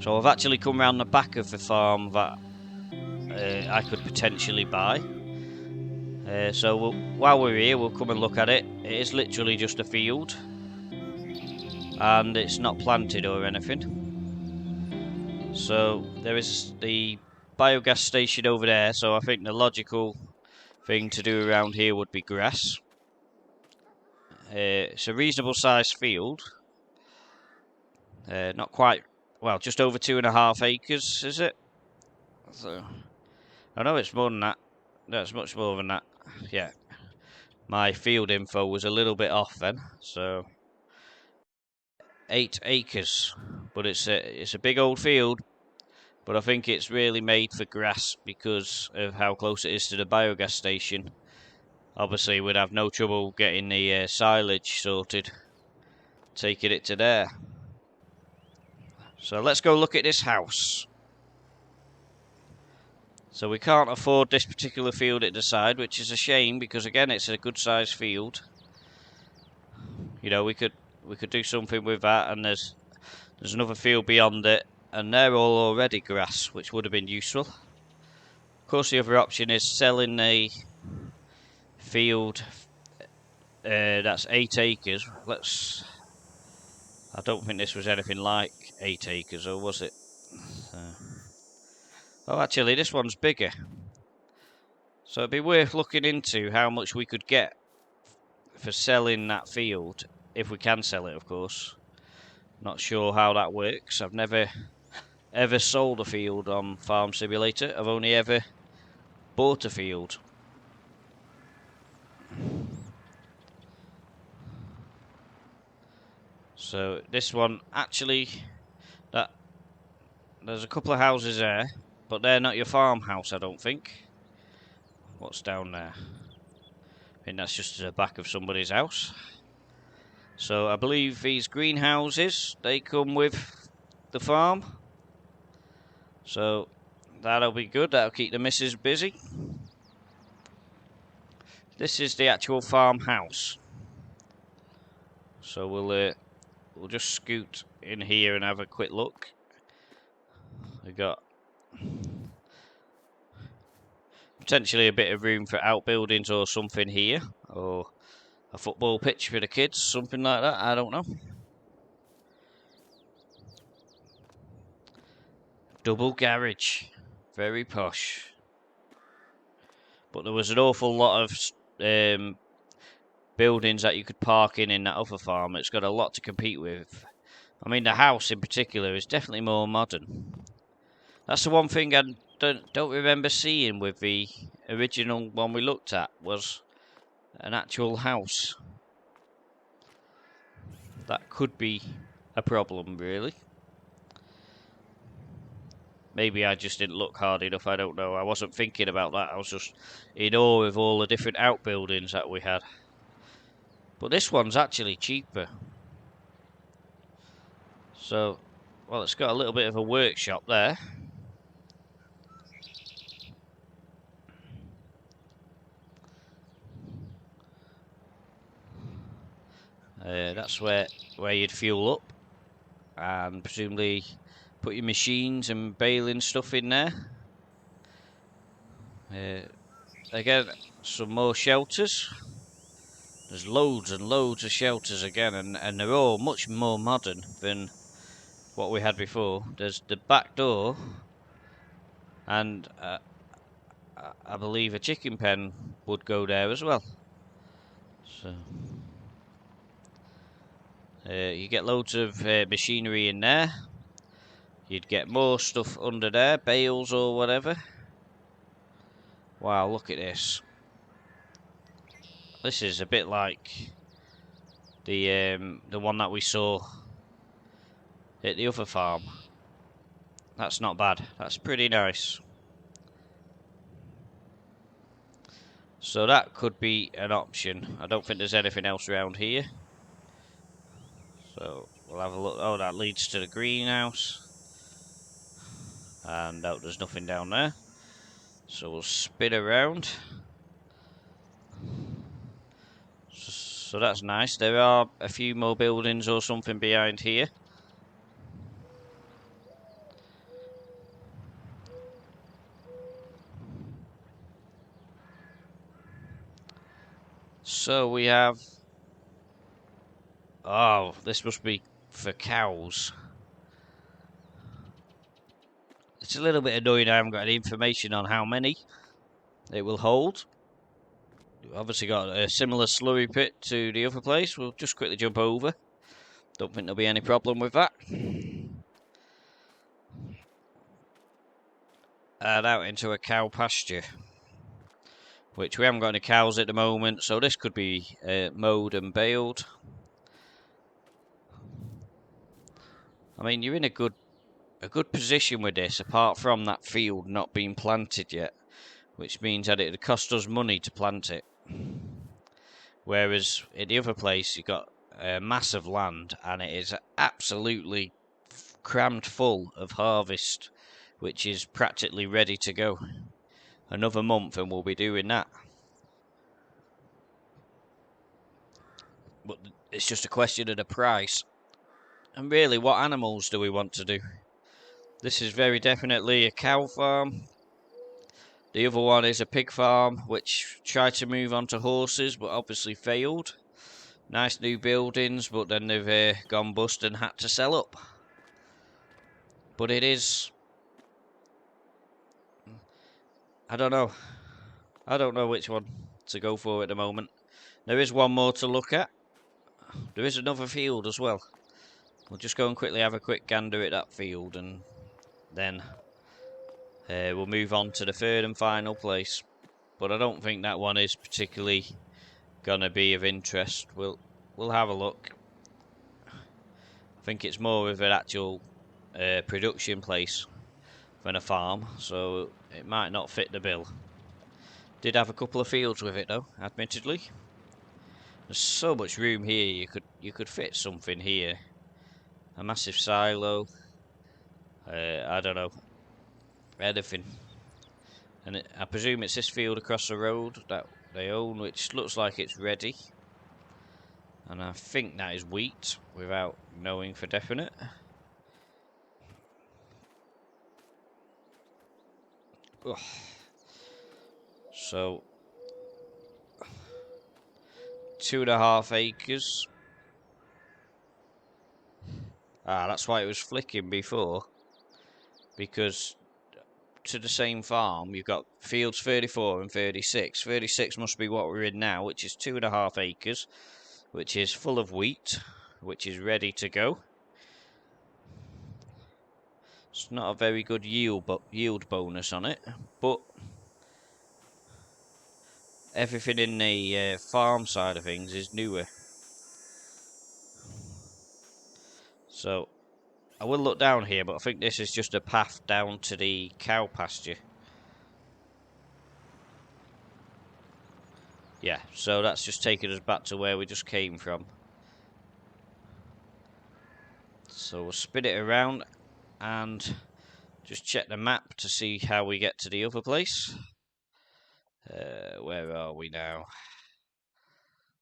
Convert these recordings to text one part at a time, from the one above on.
So I've actually come round the back of the farm that I could potentially buy. So while we're here, we'll come and look at it. It is literally just a field, and it's not planted or anything. So there is the biogas station over there, so I think the logical thing to do around here would be grass. It's a reasonable sized field. Not quite, well, just over 2.5 acres, is it? So, I know it's more than that. No, it's much more than that. Yeah. My field info was a little bit off then. So, 8 acres. But it's a big old field. But I think it's really made for grass because of how close it is to the biogas station. Obviously, we'd have no trouble getting the silage sorted, taking it to there. So let's go look at this house. So we can't afford this particular field at the side, which is a shame because again it's a good sized field. You know, we could do something with that, and there's another field beyond it, and they're all already grass, which would have been useful. Of course, the other option is selling a field that's 8 acres. I don't think this was anything like 8 acres, or was it? Oh, actually, this one's bigger. So it'd be worth looking into how much we could get for selling that field, if we can sell it, of course. Not sure how that works. I've never ever sold a field on Farm Simulator. I've only ever bought a field. So this one, actually, there's a couple of houses there, but they're not your farmhouse, I don't think. What's down there? I think that's just the back of somebody's house. So I believe these greenhouses, they come with the farm. So that'll be good. That'll keep the missus busy. This is the actual farmhouse. So we'll just scoot in here and have a quick look. We got potentially a bit of room for outbuildings or something here, or a football pitch for the kids, something like that. I don't know. Double garage, very posh. But there was an awful lot of buildings that you could park in that other farm. It's got a lot to compete with. I mean, the house in particular is definitely more modern. That's the one thing I don't remember seeing with the original one we looked at, was an actual house. That could be a problem, really. Maybe I just didn't look hard enough, I don't know. I wasn't thinking about that. I was just in awe of all the different outbuildings that we had. But this one's actually cheaper. So, well, it's got a little bit of a workshop there. That's where you'd fuel up and presumably put your machines and baling stuff in there. Again, some more shelters. There's loads and loads of shelters again, and they're all much more modern than what we had before. There's the back door, and I believe a chicken pen would go there as well. So you get loads of machinery in there. You'd get more stuff under there, bales or whatever. Wow, look at this. This is a bit like the one that we saw at the other farm. That's not bad. That's pretty nice. So that could be an option. I don't think there's anything else around here. So we'll have a look. Oh, that leads to the greenhouse. And no, there's nothing down there. So we'll spin around. So that's nice. There are a few more buildings or something behind here. So we have... Oh, this must be for cows. It's a little bit annoying I haven't got any information on how many it will hold. We've obviously got a similar slurry pit to the other place. We'll just quickly jump over. Don't think there'll be any problem with that. And out into a cow pasture, which we haven't got any cows at the moment, so this could be mowed and baled. I mean, you're in a good position with this, apart from that field not being planted yet, which means that it'd cost us money to plant it. Whereas in the other place, you've got a massive land, and it is absolutely crammed full of harvest, which is practically ready to go. Another month and we'll be doing that. But it's just a question of the price. And really, what animals do we want to do? This is very definitely a cow farm. The other one is a pig farm, which tried to move on to horses, but obviously failed. Nice new buildings, but then they've gone bust and had to sell up. But it is... I don't know. I don't know which one to go for at the moment. There is one more to look at. There is another field as well. We'll just go and quickly have a quick gander at that field, and then we'll move on to the third and final place. But I don't think that one is particularly gonna be of interest. We'll have a look. I think it's more of an actual production place than a farm, so it might not fit the bill. Did have a couple of fields with it though, admittedly. There's so much room here. You could fit something here. A massive silo. I don't know. Anything. And I presume it's this field across the road that they own, which looks like it's ready. And I think that is wheat, without knowing for definite. Ugh. So, 2.5 acres. Ah, that's why it was flicking before. Because to the same farm, you've got fields 34 and 36. 36 must be what we're in now, which is 2.5 acres, which is full of wheat, which is ready to go. It's not a very good yield bonus on it, but everything in the farm side of things is newer. So I will look down here, but I think this is just a path down to the cow pasture. Yeah, so that's just taking us back to where we just came from. So we'll spin it around and just check the map to see how we get to the other place. Where are we now?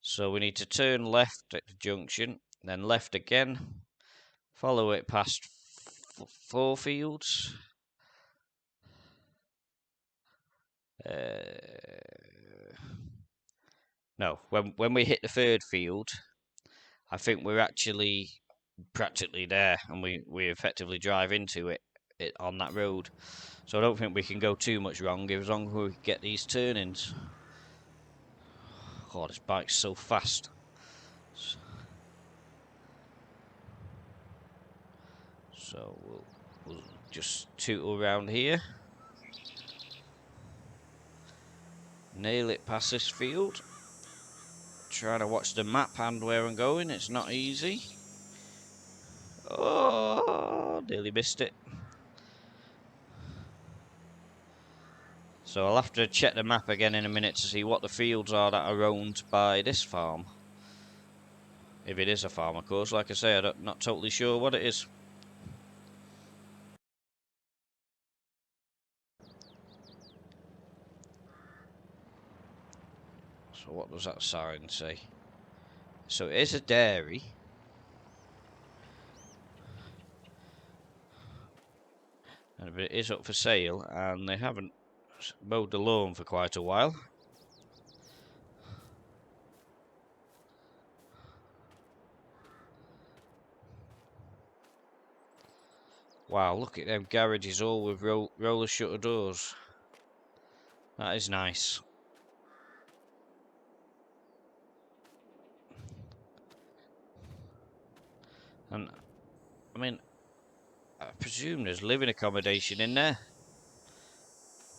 So we need to turn left at the junction, then left again, follow it past 4 fields. No, when we hit the 3rd field, I think we're actually practically there, and we effectively drive into it on that road. So I don't think we can go too much wrong as long as we get these turn-ins. Oh, this bike's so fast. So we'll just tootle around here. Nail it past this field. Trying to watch the map and where I'm going. It's not easy. Oh, nearly missed it. So I'll have to check the map again in a minute to see what the fields are that are owned by this farm. If it is a farm, of course. Like I say, I'm not totally sure what it is. So what does that sign say? So it is a dairy. And it is up for sale, and they haven't mowed the lawn for quite a while. Wow, look at them garages all with roller shutter doors. That is nice. And, I mean, I presume there's living accommodation in there.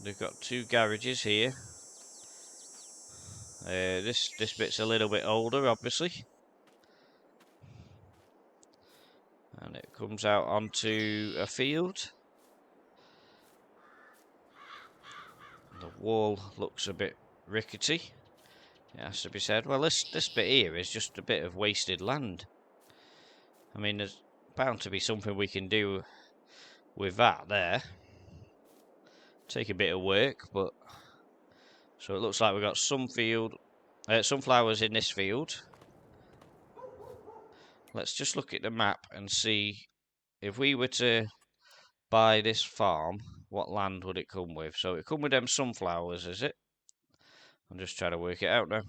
They've got 2 garages here. This bit's a little bit older, obviously. And it comes out onto a field. The wall looks a bit rickety, it has to be said. Well, this bit here is just a bit of wasted land. I mean, there's bound to be something we can do with that there. Take a bit of work, but... So it looks like we've got some sunflowers in this field. Let's just look at the map and see if we were to buy this farm, what land would it come with? So it come with them sunflowers, is it? I'm just trying to work it out now.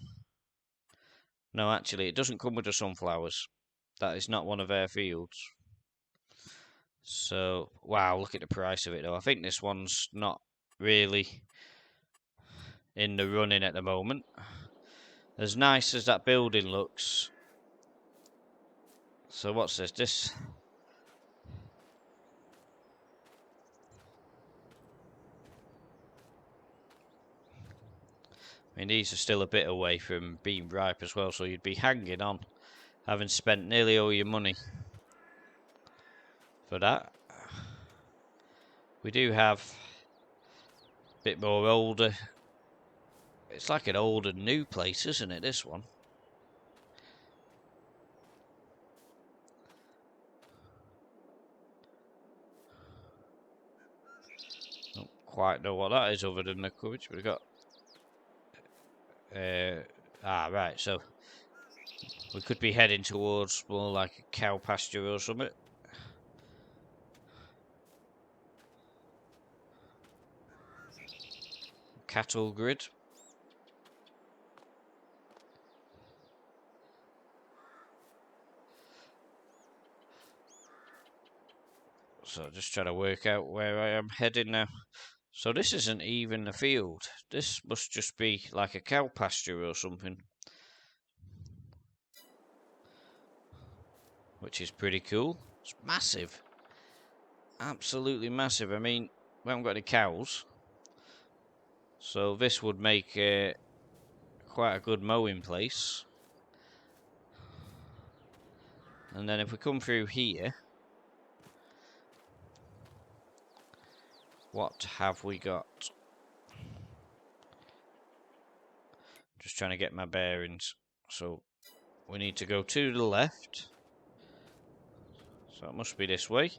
No, actually, it doesn't come with the sunflowers. That is not one of our fields. So, wow, look at the price of it, though. I think this one's not really in the running at the moment. As nice as that building looks. So, what's this? I mean, these are still a bit away from being ripe as well, so you'd be hanging on, having spent nearly all your money for that. We do have a bit more older. It's like an old and new place, isn't it, this one? Don't quite know what that is other than the courage. We've got... right, so we could be heading towards more like a cow pasture or something. Cattle grid. So just trying to work out where I am heading now. So this isn't even a field. This must just be like a cow pasture or something. Which is pretty cool. It's massive. Absolutely massive. I mean, we haven't got any cows. So this would make quite a good mowing place. And then if we come through here, what have we got? Just trying to get my bearings. So we need to go to the left. So it must be this way.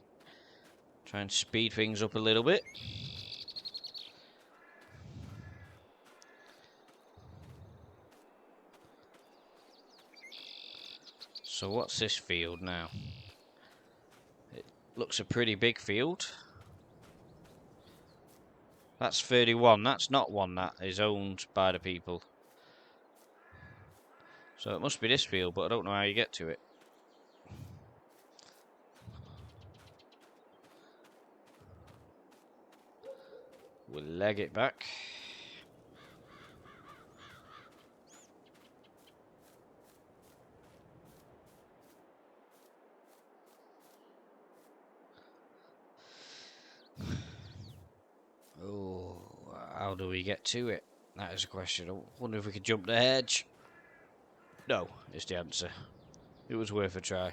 Try and speed things up a little bit. So what's this field now? It looks a pretty big field. That's 31. That's not one that is owned by the people. So it must be this field, but I don't know how you get to it. We'll leg it back. Oh, how do we get to it? That is a question. I wonder if we could jump the hedge. No, is the answer. It was worth a try.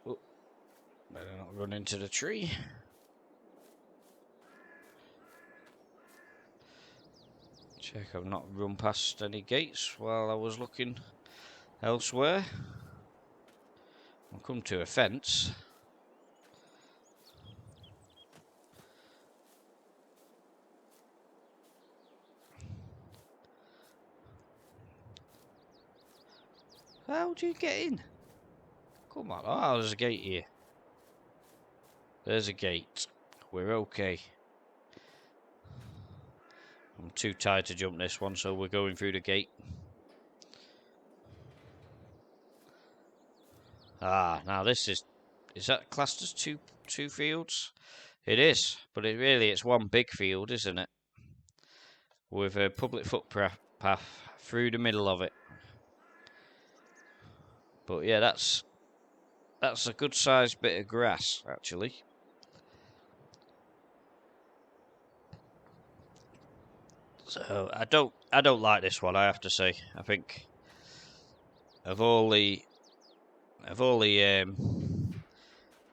Oh, better not run into the tree. Check I've not run past any gates while I was looking elsewhere. I'll come to a fence. How do you get in? Come on. Oh, there's a gate here. There's a gate. We're okay. I'm too tired to jump this one, so we're going through the gate. Ah, now this is that classed as two fields? It is, but it's one big field, isn't it? With a public footpath through the middle of it. But yeah, that's a good sized bit of grass, actually. So I don't like this one, I have to say. I think of all the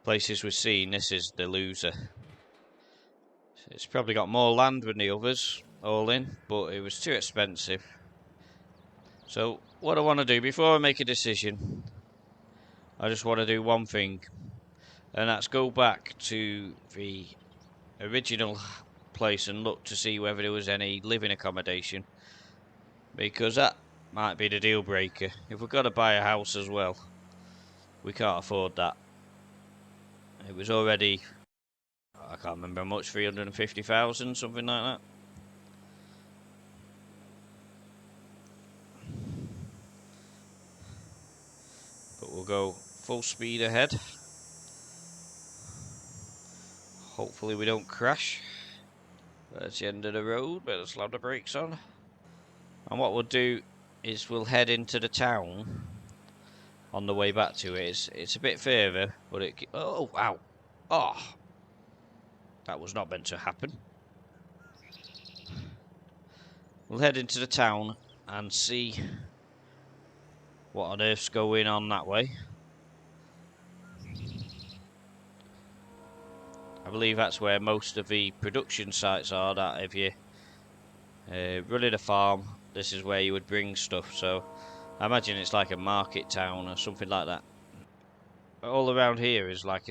places we've seen, this is the loser. It's probably got more land than the others all in, but it was too expensive. So what I want to do before I make a decision, I just want to do one thing, and that's go back to the original place and look to see whether there was any living accommodation, because that might be the deal breaker. If we've got to buy a house as well, we can't afford that. It was already, I can't remember how much, 350,000, something like that. But we'll go full speed ahead. Hopefully we don't crash. That's the end of the road, better slam the brakes on. And what we'll do is we'll head into the town on the way back to it. It's a bit further, but it... Oh, wow. Oh. That was not meant to happen. We'll head into the town and see what on earth's going on that way. I believe that's where most of the production sites are, that if you're running a farm, this is where you would bring stuff. So I imagine it's like a market town or something like that. All around here is like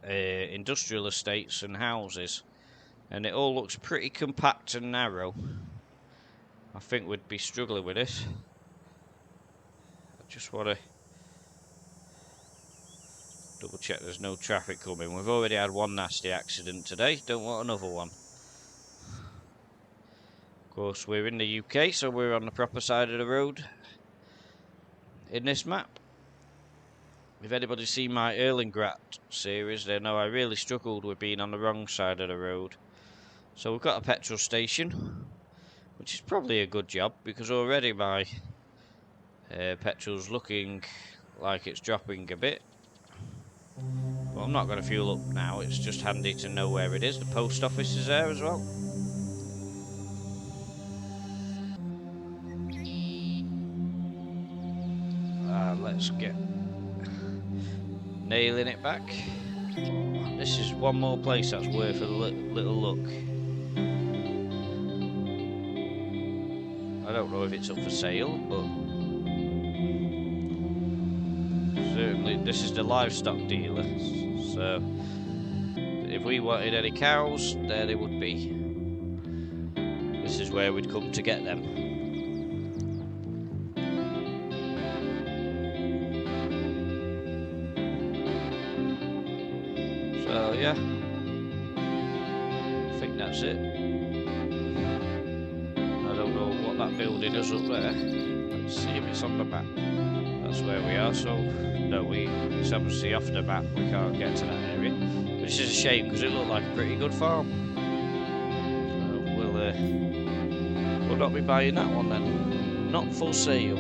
industrial estates and houses, and it all looks pretty compact and narrow. I think we'd be struggling with this. I just want to double check there's no traffic coming. We've already had one nasty accident today, don't want another one. Of course, we're in the UK, so we're on the proper side of the road in this map. If anybody's seen my Erlingrad series, they know I really struggled with being on the wrong side of the road. So we've got a petrol station, which is probably a good job, because already my petrol's looking like it's dropping a bit. But I'm not going to fuel up now, it's just handy to know where it is. The post office is there as well. Let's get nailing it back. This is one more place that's worth a little look. I don't know if it's up for sale, but certainly this is the livestock dealer. So if we wanted any cows, there they would be. This is where we'd come to get them. So yeah, I think that's it. I don't know what that building is up there. Let's see if it's on the map. That's where we are, so no, it's obviously off the map, we can't get to that area. Which is a shame, because it looked like a pretty good farm. So we'll not be buying that one then. Not for sale.